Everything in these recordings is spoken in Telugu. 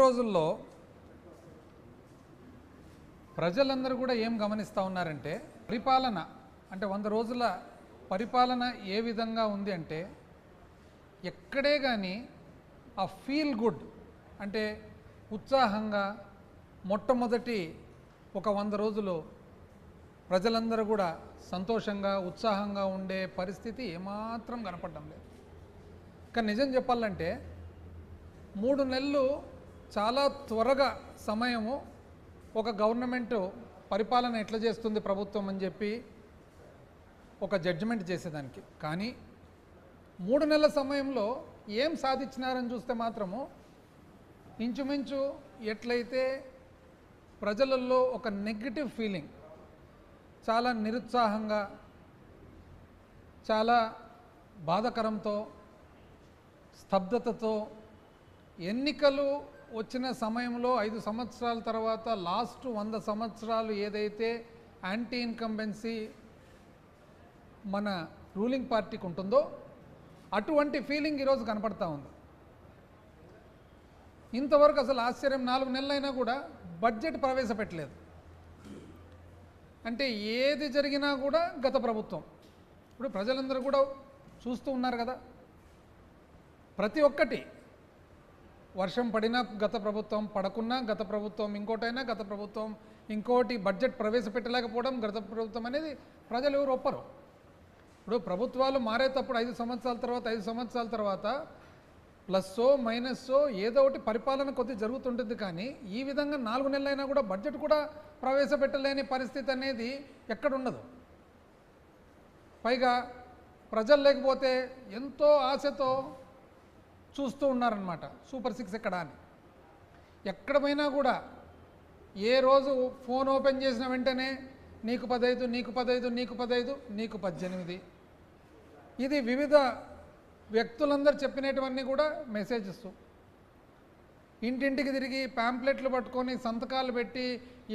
రోజుల్లో ప్రజలందరూ కూడా ఏం గమనిస్తూ ఉన్నారంటే పరిపాలన అంటే 100 రోజుల పరిపాలన ఏ విధంగా ఉంది అంటే ఎక్కడే కానీ ఆ ఫీల్ గుడ్ అంటే ఉత్సాహంగా మొట్టమొదటి ఒక 100 రోజులు ప్రజలందరూ కూడా సంతోషంగా ఉత్సాహంగా ఉండే పరిస్థితి ఏమాత్రం కనపడడం లేదు. కానీ నిజం చెప్పాలంటే 3 నెలలు చాలా త్వరగా సమయము ఒక గవర్నమెంట్ పరిపాలన ఎట్లా చేస్తుంది ప్రభుత్వం అని చెప్పి ఒక జడ్జిమెంట్ చేసేదానికి. కానీ 3 నెలల సమయంలో ఏం సాధించినారని చూస్తే మాత్రము ఇంచుమించు ఎట్లయితే ప్రజలలో ఒక నెగటివ్ ఫీలింగ్, చాలా నిరుత్సాహంగా, చాలా బాధాకరంతో, స్తబ్దతతో ఎన్నికలు వచ్చిన సమయంలో 5 సంవత్సరాల తర్వాత లాస్ట్ 100 సంవత్సరాలు ఏదైతే యాంటీ ఇన్కంబెన్సీ మన రూలింగ్ పార్టీకి ఉంటుందో అటువంటి ఫీలింగ్ ఈరోజు కనపడతా ఉంది. ఇంతవరకు అసలు ఆశ్చర్యం 4 నెలలైనా కూడా బడ్జెట్ ప్రవేశపెట్టలేదు. అంటే ఏది జరిగినా కూడా గత ప్రభుత్వం. ఇప్పుడు ప్రజలందరూ కూడా చూస్తూ ఉన్నారు కదా, ప్రతి ఒక్కటి వర్షం పడినా గత ప్రభుత్వం, పడకున్నా గత ప్రభుత్వం, ఇంకోటైనా గత ప్రభుత్వం, ఇంకోటి బడ్జెట్ ప్రవేశపెట్టలేకపోవడం గత ప్రభుత్వం అనేది ప్రజలు ఎవరు ఒప్పరు. ఇప్పుడు ప్రభుత్వాలు మారేటప్పుడు 5 సంవత్సరాల తర్వాత ప్లస్సో మైనస్సో ఏదో ఒకటి పరిపాలన కొద్ది జరుగుతుంటుంది. కానీ ఈ విధంగా 4 నెలలైనా కూడా బడ్జెట్ కూడా ప్రవేశపెట్టలేని పరిస్థితి అనేది ఎక్కడుండదు. పైగా ప్రజలు లేకపోతే ఎంతో ఆశతో చూస్తూ ఉన్నారనమాట సూపర్ 6 ఎక్కడ అని. ఎక్కడ పోయినా కూడా ఏ రోజు ఫోన్ ఓపెన్ చేసిన వెంటనే నీకు 15, నీకు 15, నీకు 15, నీకు 18. ఇది వివిధ వ్యక్తులందరూ చెప్పినటువన్నీ కూడా మెసేజెస్. ఇంటింటికి తిరిగి ప్యాంప్లెట్లు పట్టుకొని సంతకాలు పెట్టి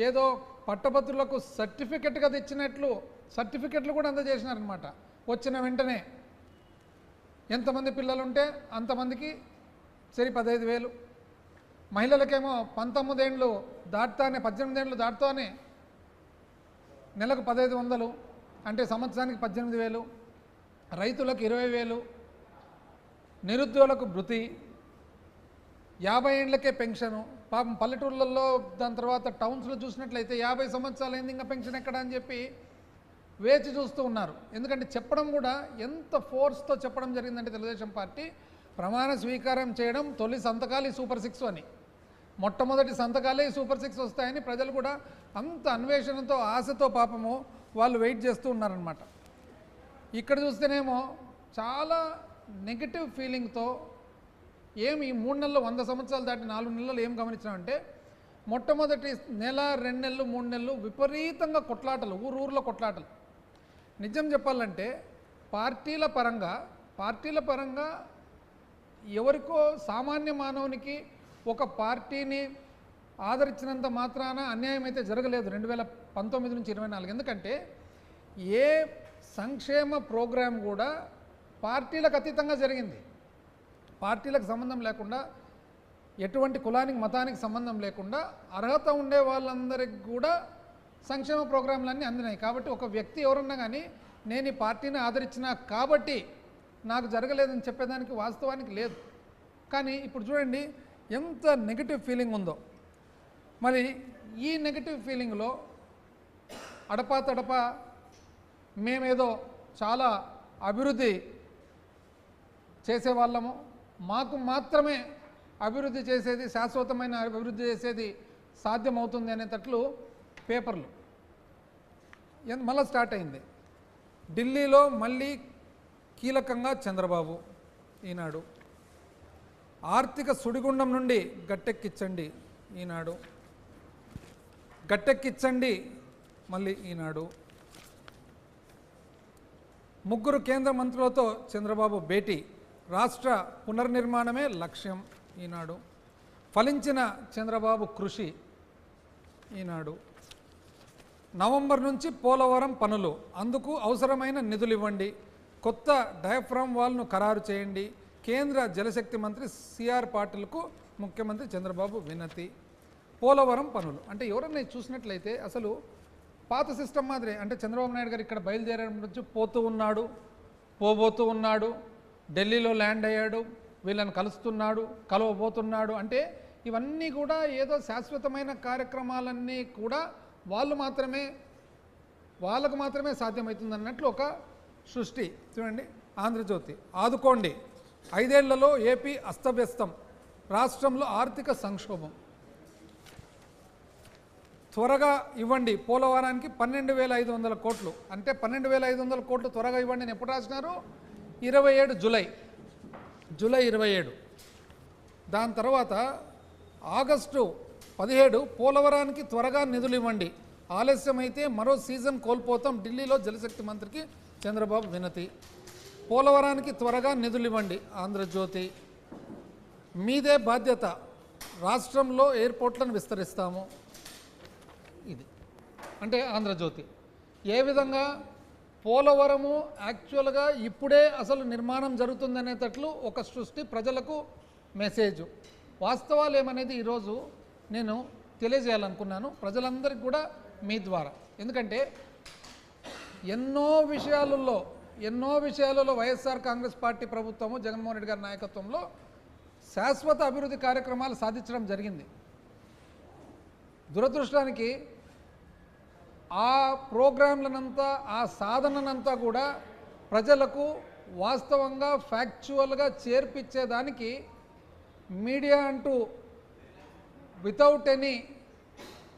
ఏదో పట్టభద్రులకు సర్టిఫికెట్గా తెచ్చినట్లు సర్టిఫికెట్లు కూడా అందజేసినారనమాట. వచ్చిన వెంటనే ఎంతమంది పిల్లలు ఉంటే అంతమందికి సరి 15,000. మహిళలకేమో 19 ఏళ్ళు దాటుతానే 18 ఏళ్ళు దాటుతానే నెలకు 1,500 అంటే సంవత్సరానికి 18,000. రైతులకు 20,000. నిరుద్యోగులకు భృతి, 50 ఏళ్ళకే పెన్షను. పాపం పల్లెటూళ్ళల్లో దాని తర్వాత టౌన్స్లో చూసినట్లయితే 50 సంవత్సరాలు అయింది ఇంకా పెన్షన్ ఎక్కడ అని చెప్పి వేచి చూస్తూ ఉన్నారు. ఎందుకంటే చెప్పడం కూడా ఎంత ఫోర్స్తో చెప్పడం జరిగిందంటే తెలుగుదేశం పార్టీ ప్రమాణ స్వీకారం చేయడం తొలి సంతకాలు ఈ సూపర్ 6 అని, మొట్టమొదటి సంతకాలే ఈ సూపర్ 6 వస్తాయని ప్రజలు కూడా అంత అన్వేషణతో ఆశతో పాపము వాళ్ళు వెయిట్ చేస్తూ ఉన్నారనమాట. ఇక్కడ చూస్తేనేమో చాలా నెగటివ్ ఫీలింగ్తో ఏమి ఈ 3 నెలలు 100 సంవత్సరాలు దాటి 4 నెలలు ఏం గమనించామంటే మొట్టమొదటి నెల 2 నెలలు 3 నెలలు విపరీతంగా కొట్లాటలు, ఊరూరులో కొట్లాటలు. నిజం చెప్పాలంటే పార్టీల పరంగా ఎవరికో సామాన్య మానవునికి ఒక పార్టీని ఆదరించినంత మాత్రాన అన్యాయం అయితే జరగలేదు 2019 నుంచి 24. ఎందుకంటే ఏ సంక్షేమ ప్రోగ్రాం కూడా పార్టీలకు అతీతంగా జరిగింది. పార్టీలకు సంబంధం లేకుండా, ఎటువంటి కులానికి మతానికి సంబంధం లేకుండా అర్హత ఉండే వాళ్ళందరికీ కూడా సంక్షేమ ప్రోగ్రాంలన్నీ అందినాయి. కాబట్టి ఒక వ్యక్తి ఎవరన్నా కానీ నేను ఈ పార్టీని ఆదరించినా కాబట్టి నాకు జరగలేదని చెప్పేదానికి వాస్తవానికి లేదు. కానీ ఇప్పుడు చూడండి ఎంత నెగటివ్ ఫీలింగ్ ఉందో. మరి ఈ నెగటివ్ ఫీలింగ్లో అడపా మేమేదో చాలా అభివృద్ధి చేసేవాళ్ళము, మాకు మాత్రమే అభివృద్ధి చేసేది, శాశ్వతమైన అభివృద్ధి చేసేది సాధ్యమవుతుంది అనేటట్లు పేపర్లు మళ్ళీ స్టార్ట్ అయింది. ఢిల్లీలో మళ్ళీ కీలకంగా చంద్రబాబు ఈనాడు. ఆర్థిక సుడిగుండం నుండి గట్టెక్కించండి ఈనాడు. గట్టెక్కించండి మళ్ళీ ఈనాడు. 3 కేంద్ర మంత్రులతో చంద్రబాబు భేటీ, రాష్ట్ర పునర్నిర్మాణమే లక్ష్యం ఈనాడు. ఫలించిన చంద్రబాబు కృషి ఈనాడు. నవంబర్ నుంచి పోలవరం పనులు, అందుకు అవసరమైన నిధులు ఇవ్వండి, కొత్త డయాఫ్రామ్ వాల్ను ఖరారు చేయండి, కేంద్ర జలశక్తి మంత్రి సిఆర్ పాటిల్కు ముఖ్యమంత్రి చంద్రబాబు వినతి. పోలవరం పనులు అంటే ఎవరన్నా చూసినట్లయితే అసలు పాత సిస్టమ్ మాదిరి, అంటే చంద్రబాబు నాయుడు గారు ఇక్కడ బయలుదేరడం నుంచి పోతూ ఉన్నాడు, పోబోతూ ఉన్నాడు, ఢిల్లీలో ల్యాండ్ అయ్యాడు, వీళ్ళని కలుస్తున్నాడు, కలవబోతున్నాడు. అంటే ఇవన్నీ కూడా ఏదో శాశ్వతమైన కార్యక్రమాలన్నీ కూడా వాళ్ళకు మాత్రమే సాధ్యమవుతుంది అన్నట్లు ఒక సృష్టి. చూడండి, ఆంధ్రజ్యోతి ఆదుకోండి, 5 ఏళ్లలో ఏపీ అస్తవ్యస్తం, రాష్ట్రంలో ఆర్థిక సంక్షోభం, త్వరగా ఇవ్వండి పోలవరానికి 12,500 కోట్లు. అంటే 12,500 కోట్లు త్వరగా ఇవ్వండి అని ఎప్పుడు రాసినారు? 27 జూలై 27. దాని తర్వాత ఆగస్టు 17 పోలవరానికి త్వరగా నిధులు ఇవ్వండి, ఆలస్యమైతే మరో సీజన్ కోల్పోతాం, ఢిల్లీలో జలశక్తి మంత్రికి చంద్రబాబు వినతి. పోలవరానికి త్వరగా నిధులు ఇవ్వండి, ఆంధ్రజ్యోతి. మీదే బాధ్యత, రాష్ట్రంలో ఎయిర్పోర్ట్లను విస్తరిస్తాము. ఇది అంటే ఆంధ్రజ్యోతి. ఏ విధంగా పోలవరము యాక్చువల్గా ఇప్పుడే అసలు నిర్మాణం జరుగుతుందనేటట్లు ఒక సృష్టి, ప్రజలకు మెసేజ్. వాస్తవాలు ఏమనేది ఈరోజు నేను తెలియజేయాలనుకున్నాను ప్రజలందరికీ కూడా మీ ద్వారా. ఎందుకంటే ఎన్నో విషయాలలో వైఎస్ఆర్ కాంగ్రెస్ పార్టీ ప్రభుత్వము జగన్మోహన్ రెడ్డి గారి నాయకత్వంలో శాశ్వత అభివృద్ధి కార్యక్రమాలు సాధించడం జరిగింది. దురదృష్టానికి ఆ ప్రోగ్రాంలనంతా, ఆ సాధననంతా కూడా ప్రజలకు వాస్తవంగా ఫ్యాక్చువల్గా చేర్పించేదానికి మీడియా అంటూ వితౌట్ ఎనీ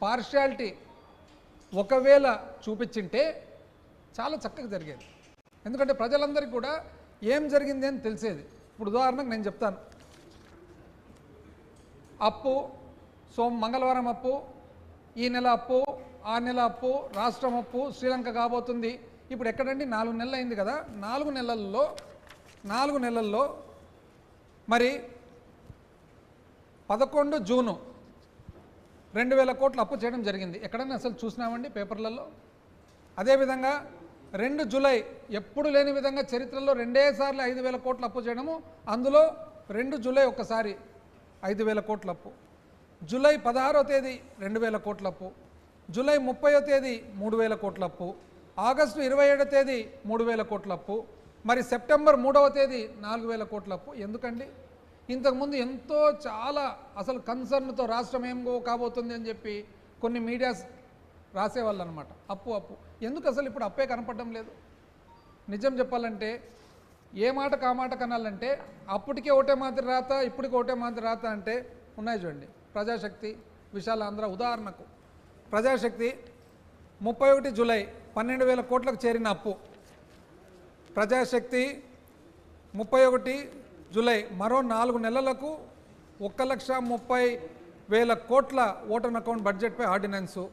పార్షియాలిటీ ఒకవేళ చూపించింటే చాలా చక్కగా జరిగేది. ఎందుకంటే ప్రజలందరికీ కూడా ఏం జరిగింది అని తెలిసేది. ఇప్పుడు ఉదాహరణకు నేను చెప్తాను. అప్పు, మంగళవారం అప్పు, ఈ నెల అప్పు, ఆ నెల అప్పు, రాష్ట్రం అప్పు, శ్రీలంక కాబోతుంది. ఇప్పుడు ఎక్కడండి 4 నెలలు అయింది కదా. 4 నెలల్లో మరి 11 జూను 2,000 కోట్లు అప్పు చేయడం జరిగింది. ఎక్కడన్నా అసలు చూసినామండి పేపర్లలో? అదేవిధంగా 2 జూలై ఎప్పుడు లేని విధంగా చరిత్రలో 2 సార్లు 5,000 కోట్లు అప్పు చేయడము. అందులో 2 జూలై ఒక్కసారి 5,000 కోట్ల అప్పు, జూలై 16వ తేదీ 2,000 కోట్ల అప్పు, జూలై 30వ తేదీ 3,000 కోట్ల అప్పు, ఆగస్టు 27వ తేదీ 3,000 కోట్ల అప్పు, మరి సెప్టెంబర్ 3వ తేదీ 4,000 కోట్ల అప్పు. ఎందుకండి? ఇంతకుముందు ఎంతో చాలా అసలు కన్సర్న్తో రాష్ట్రం ఏం కాబోతుంది అని చెప్పి కొన్ని మీడియాస్ రాసేవాళ్ళు అనమాట. అప్పు ఎందుకు అసలు ఇప్పుడు అప్పే కనపడడం లేదు? నిజం చెప్పాలంటే ఏ మాట కామాట కనాలంటే అప్పటికే ఒకటే మాదిరి రాత, ఇప్పటికి ఒకటే మాదిరి రాత అంటే ఉన్నాయి చూడండి. ప్రజాశక్తి, విశాలాంధ్ర ఉదాహరణకు. ప్రజాశక్తి 31 జూలై 12,000 కోట్లకు చేరిన అప్పు. ప్రజాశక్తి 31 జూలై మరో 4 నెలలకు 1,30,000 కోట్ల ఓటన్ అకౌంట్ బడ్జెట్పై ఆర్డినెన్సు.